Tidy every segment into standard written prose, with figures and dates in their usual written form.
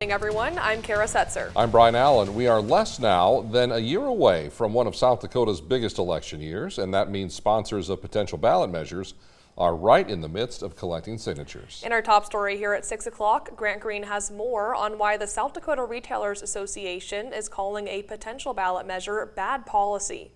Good morning, everyone. I'm Kara Setzer. I'm Brian Allen. We are less now than a year away from one of South Dakota's biggest election years, and that means sponsors of potential ballot measures are right in the midst of collecting signatures. In our top story here at 6 o'clock, Grant Green has more on why the South Dakota Retailers Association is calling a potential ballot measure bad policy.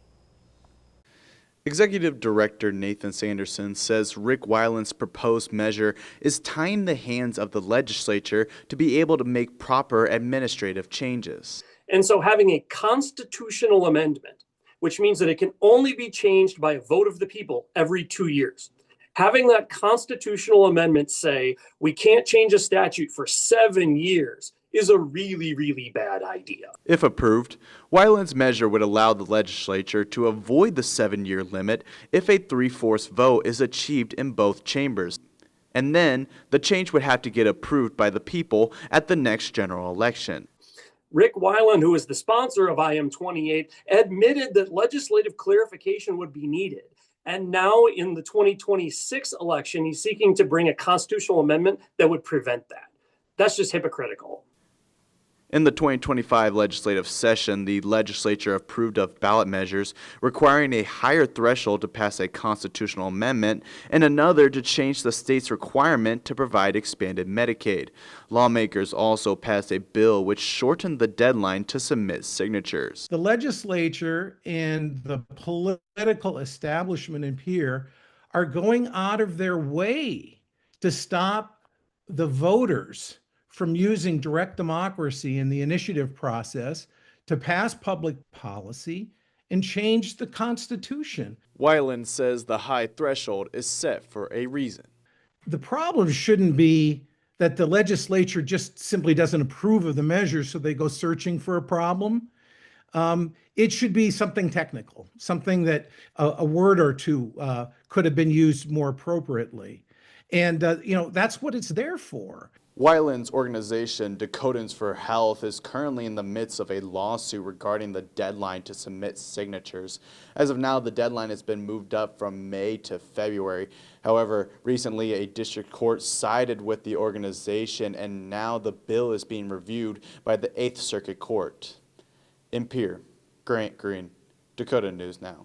Executive Director Nathan Sanderson says Rick Weiland's proposed measure is tying the hands of the legislature to be able to make proper administrative changes. And so having a constitutional amendment, which means that it can only be changed by a vote of the people every 2 years. Having that constitutional amendment say we can't change a statute for 7 years is a really, really bad idea. If approved, Weiland's measure would allow the legislature to avoid the 7-year limit if a 3/4 vote is achieved in both chambers. And then the change would have to get approved by the people at the next general election. Rick Weiland, who is the sponsor of IM 28, admitted that legislative clarification would be needed. And now in the 2026 election, he's seeking to bring a constitutional amendment that would prevent that. That's just hypocritical. In the 2025 legislative session, the legislature approved of ballot measures requiring a higher threshold to pass a constitutional amendment and another to change the state's requirement to provide expanded Medicaid. Lawmakers also passed a bill which shortened the deadline to submit signatures. The legislature and the political establishment in here are going out of their way to stop the voters from using direct democracy in the initiative process to pass public policy and change the Constitution. Weiland says the high threshold is set for a reason. The problem shouldn't be that the legislature just simply doesn't approve of the measure, so they go searching for a problem. It should be something technical, something that a word or two could have been used more appropriately. And, that's what it's there for. Weiland's organization, Dakotans for Health, is currently in the midst of a lawsuit regarding the deadline to submit signatures. As of now, the deadline has been moved up from May to February. However, recently a district court sided with the organization, and now the bill is being reviewed by the 8th Circuit Court. In Pierre, Grant Green, Dakota News Now.